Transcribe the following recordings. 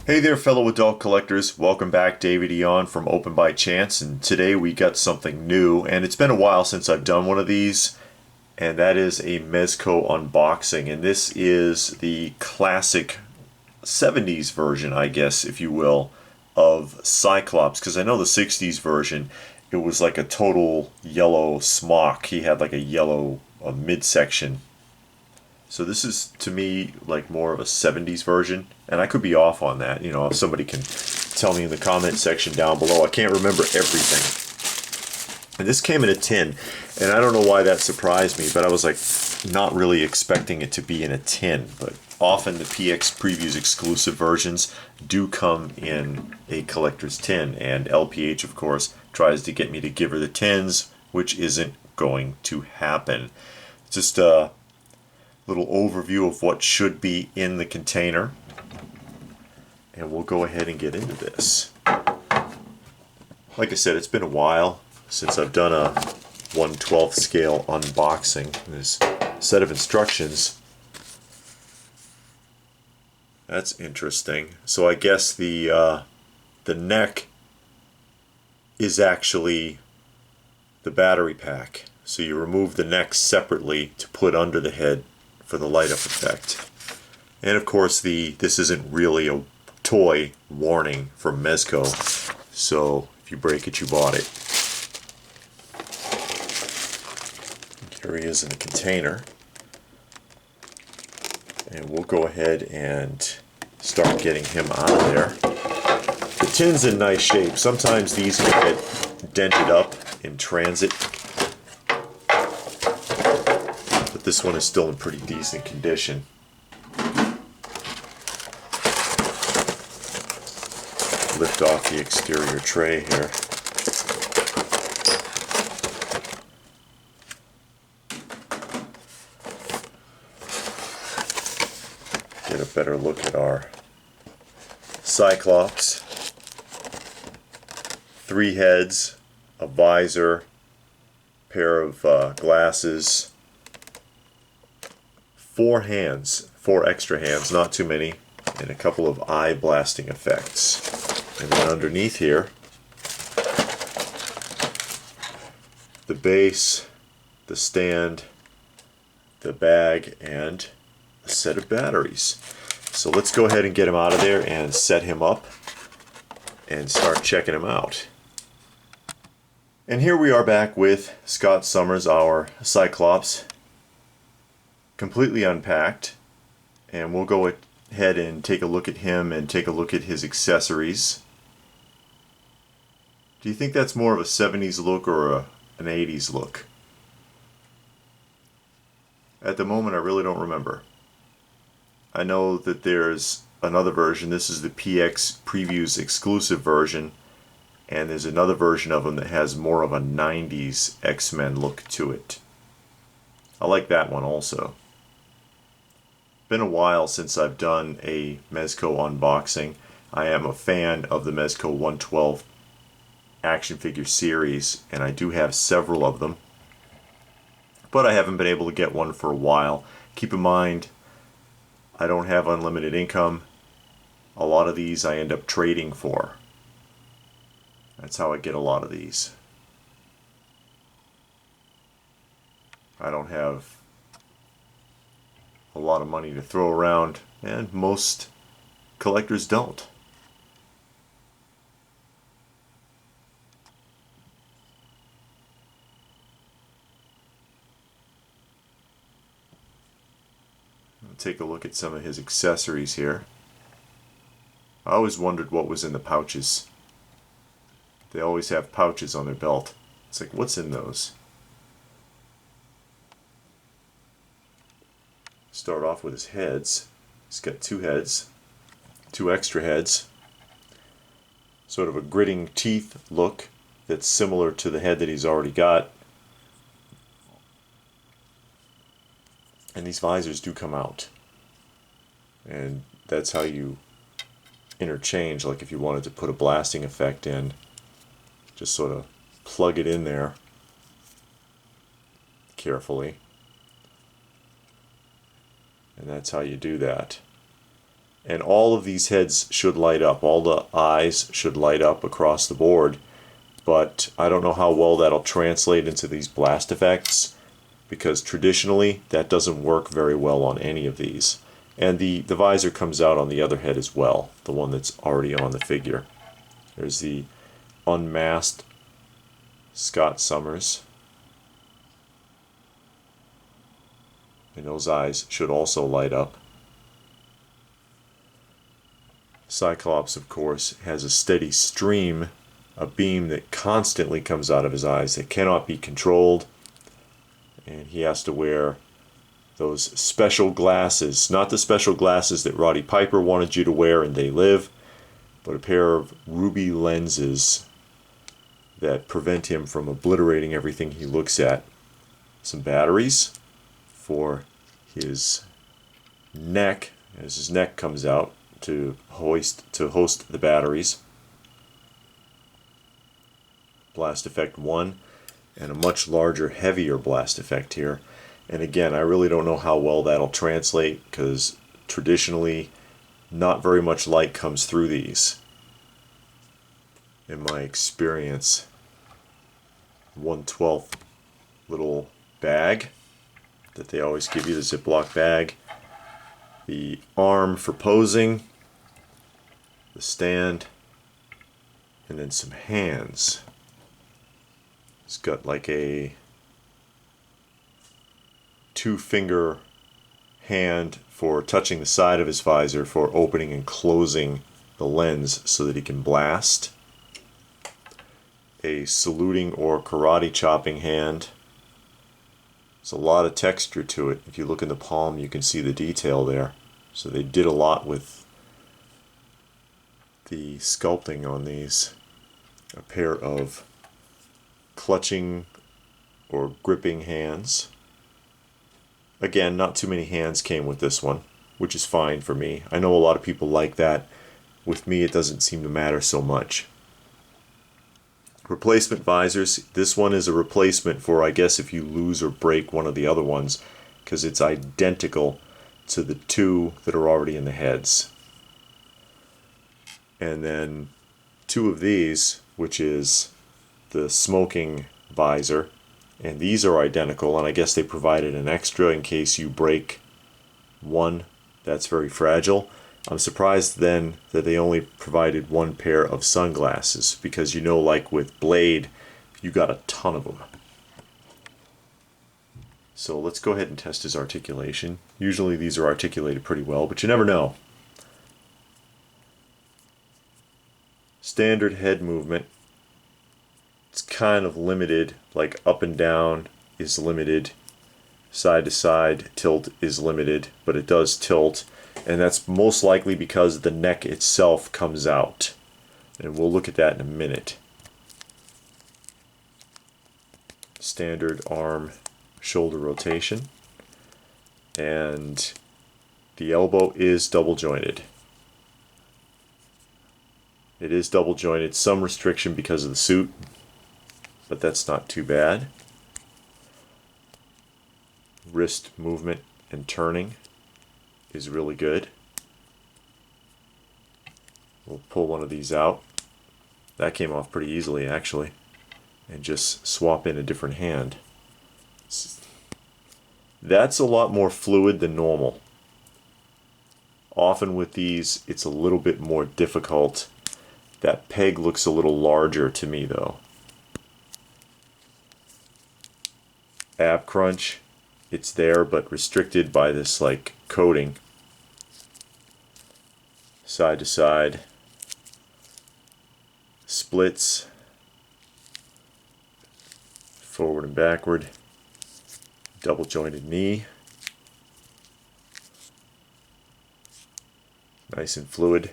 Hey there fellow adult collectors, welcome back. David Eon from Open by Chance, and today we got something new, and it's been a while since I've done one of these, and that is a Mezco unboxing, and this is the classic 70s version, I guess, if you will, of Cyclops, because I know the 60s version, it was like a total yellow smock. He had like a yellow midsection. So this is, to me, like more of a 70s version, and I could be off on that. You know, if somebody can tell me in the comment section down below. I can't remember everything. And this came in a tin, and I don't know why that surprised me, but I was like not really expecting it to be in a tin. But often the PX Previews exclusive versions do come in a collector's tin, and LPH, of course, tries to get me to give her the tins, which isn't going to happen. Just a little overview of what should be in the container, and we'll go ahead and get into this. Like I said, it's been a while since I've done a 1/12 scale unboxing. This set of instructions, that's interesting. So I guess the neck is actually the battery pack, so you remove the neck separately to put under the head for the light up effect. And of course this isn't really a toy warning from Mezco, so if you break it, you bought it. Here he is in the container, and we'll go ahead and start getting him out of there. The tin's in nice shape. Sometimes these can get dented up in transit, but this one is still in pretty decent condition. Lift off the exterior tray here. Get a better look at our Cyclops. 3 heads, a visor, pair of glasses, 4 hands, 4 extra hands, not too many, and a couple of eye blasting effects. And then underneath here, the base, the stand, the bag, and a set of batteries. So let's go ahead and get him out of there and set him up and start checking him out. And here we are back with Scott Summers, our Cyclops, completely unpacked, and we'll go ahead and take a look at him and take a look at his accessories. Do you think that's more of a 70s look or an 80s look? At the moment, I really don't remember. I know that there's another version. This is the PX Previews exclusive version, and there's another version of him that has more of a 90s X-Men look to it. I like that one also. Been a while since I've done a Mezco unboxing. I am a fan of the Mezco 1/12 action figure series, and I do have several of them, but I haven't been able to get one for a while. Keep in mind, I don't have unlimited income. A lot of these I end up trading for. That's how I get a lot of these. I don't have a lot of money to throw around, and most collectors don't. Take a look at some of his accessories here. I always wondered what was in the pouches. They always have pouches on their belt. It's like, what's in those? Start off with his heads. He's got 2 heads, 2 extra heads. Sort of a gritting teeth look that's similar to the head that he's already got. And these visors do come out, and that's how you interchange. Like if you wanted to put a blasting effect in, just sort of plug it in there carefully, and that's how you do that. And all of these heads should light up. All the eyes should light up across the board. But I don't know how well that'll translate into these blast effects, because traditionally that doesn't work very well on any of these. And the visor comes out on the other head as well, the one that's already on the figure. There's the unmasked Scott Summers. And those eyes should also light up. Cyclops, of course, has a steady stream, a beam that constantly comes out of his eyes that cannot be controlled. And he has to wear those special glasses, not the special glasses that Roddy Piper wanted you to wear in They Live, but a pair of ruby lenses that prevent him from obliterating everything he looks at. Some batteries for his neck, as his neck comes out to host the batteries. Blast effect 1, and a much larger, heavier blast effect here. And again, I really don't know how well that'll translate, because traditionally not very much light comes through these in my experience. 1/12 little bag that they always give you, the Ziploc bag, the arm for posing, the stand, and then some hands. It's got like a 2-finger hand for touching the side of his visor for opening and closing the lens so that he can blast. A saluting or karate chopping hand. There's a lot of texture to it. If you look in the palm, you can see the detail there. So they did a lot with the sculpting on these. A pair of clutching or gripping hands. Again, not too many hands came with this one, which is fine for me. I know a lot of people like that. With me, it doesn't seem to matter so much. Replacement visors. This one is a replacement for, I guess, if you lose or break one of the other ones, because it's identical to the two that are already in the heads. And then 2 of these, which is the smoking visor, and these are identical, and I guess they provided an extra in case you break one that's very fragile. I'm surprised then that they only provided 1 pair of sunglasses, because you know, like with Blade, you got a ton of them. So let's go ahead and test his articulation. Usually these are articulated pretty well, but you never know. Standard head movement. It's kind of limited, like up and down is limited, side to side tilt is limited, but it does tilt, and that's most likely because the neck itself comes out, and we'll look at that in a minute. Standard arm shoulder rotation, and the elbow is double jointed. It is double jointed, some restriction because of the suit, but that's not too bad. Wrist movement and turning is really good. We'll pull one of these out. That came off pretty easily, actually, and just swap in a different hand. That's a lot more fluid than normal. Often with these, it's a little bit more difficult. That peg looks a little larger to me, though. Ab crunch, it's there but restricted by this like coating. Side to side. Splits. Forward and backward. Double jointed knee. Nice and fluid.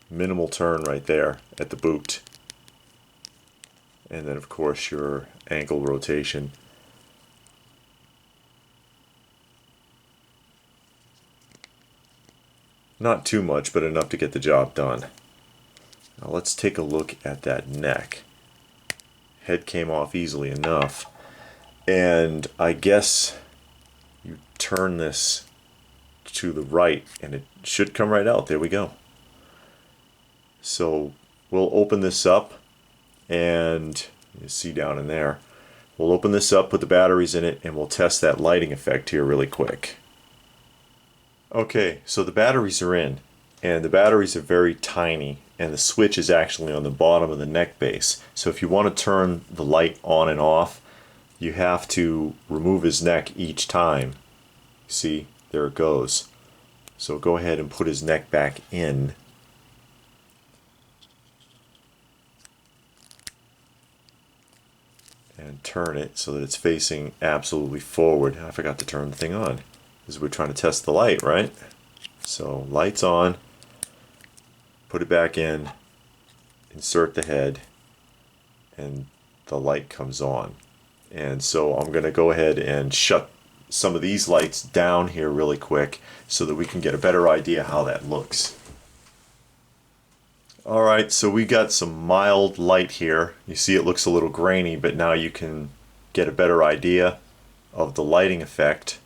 Minimal turn right there at the boot. And then of course your ankle rotation. Not too much, but enough to get the job done. Now let's take a look at that neck. Head came off easily enough, and I guess you turn this to the right, and it should come right out. There we go. So we'll open this up, and you see down in there, we'll open this up, put the batteries in it, and we'll test that lighting effect here really quick. Okay, so the batteries are in, and the batteries are very tiny, and the switch is actually on the bottom of the neck base. So if you want to turn the light on and off, you have to remove his neck each time. See, there it goes. So go ahead and put his neck back in. And turn it so that it's facing absolutely forward. I forgot to turn the thing on, because we're trying to test the light, right? So lights on, put it back in, insert the head, and the light comes on. And so I'm going to go ahead and shut some of these lights down here really quick so that we can get a better idea how that looks. Alright, so we got some mild light here. You see it looks a little grainy, but now you can get a better idea of the lighting effect.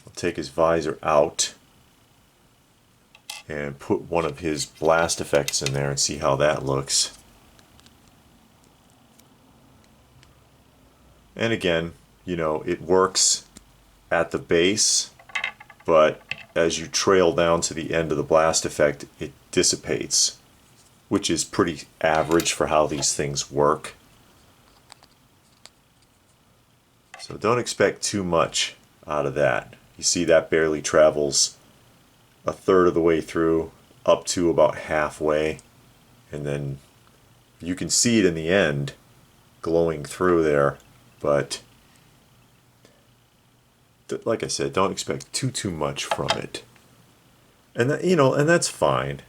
I'll take his visor out and put one of his blast effects in there and see how that looks. And again, you know, it works at the base, but as you trail down to the end of the blast effect, it dissipates, which is pretty average for how these things work. So don't expect too much out of that. You see that barely travels a third of the way through, up to about halfway, and then you can see it in the end glowing through there, but like I said, don't expect too much from it. And that, you know, and that's fine.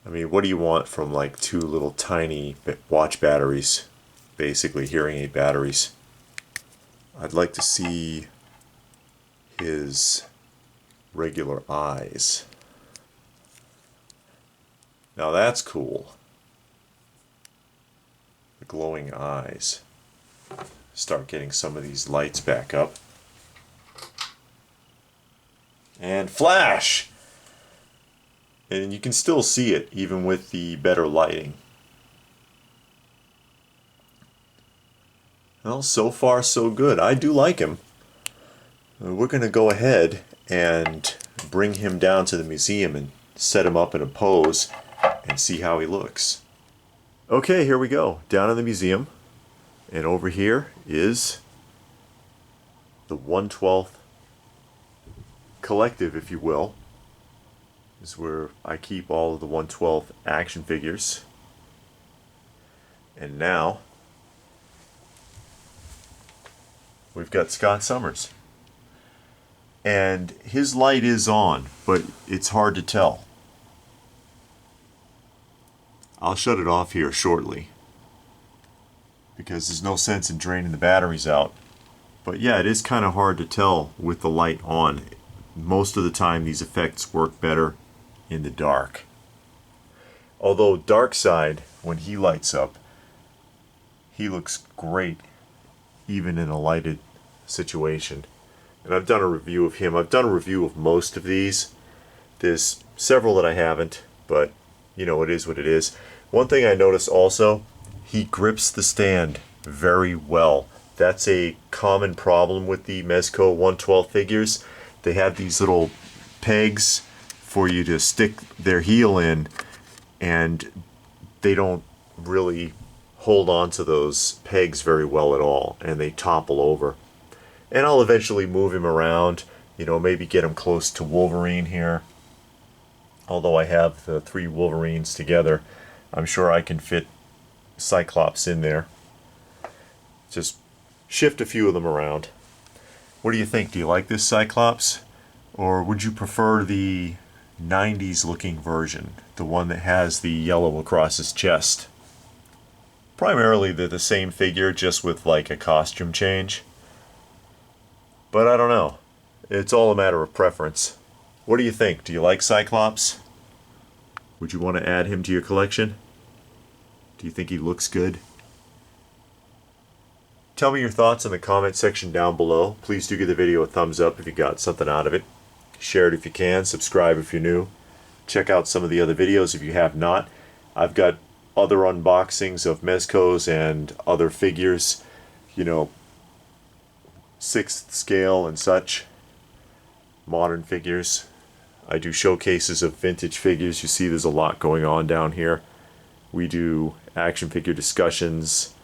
I mean, what do you want from like two little tiny watch batteries, basically hearing aid batteries? I'd like to see his regular eyes. Now that's cool. The glowing eyes. Start getting some of these lights back up. And flash! And you can still see it even with the better lighting. Well, so far so good. I do like him. We're going to go ahead and bring him down to the museum and set him up in a pose and see how he looks. Okay, here we go. Down in the museum. And over here is the 1/12 collective, if you will. This is where I keep all of the 1/12 action figures. And now we've got Scott Summers. And his light is on, but it's hard to tell. I'll shut it off here shortly, because there's no sense in draining the batteries out. But yeah, it is kind of hard to tell with the light on. Most of the time these effects work better in the dark. Although Darkseid, when he lights up, he looks great even in a lighted situation. And I've done a review of him. I've done a review of most of these. There's several that I haven't, but you know, it is what it is. One thing I noticed also, he grips the stand very well. That's a common problem with the Mezco 1/12 figures. They have these little pegs for you to stick their heel in, and they don't really hold on to those pegs very well at all, and they topple over. And I'll eventually move him around, you know, maybe get him close to Wolverine here. Although I have the 3 Wolverines together, I'm sure I can fit Cyclops in there. Just shift a few of them around. What do you think? Do you like this Cyclops? Or would you prefer the 90s looking version? The one that has the yellow across his chest? Primarily they're the same figure, just with like a costume change. But I don't know. It's all a matter of preference. What do you think? Do you like Cyclops? Would you want to add him to your collection? Do you think he looks good? Tell me your thoughts in the comment section down below. Please do give the video a thumbs up if you got something out of it. Share it if you can. Subscribe if you're new. Check out some of the other videos if you have not. I've got other unboxings of Mezcos and other figures, you know, 6th scale and such, modern figures. I do showcases of vintage figures. You see there's a lot going on down here. We do action figure discussions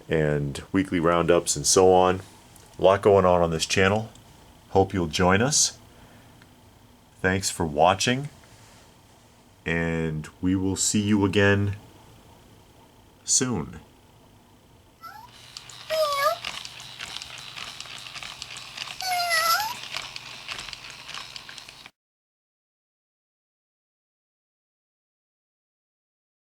and weekly roundups and so on. A lot going on this channel. Hope you'll join us. Thanks for watching, and we will see you again soon.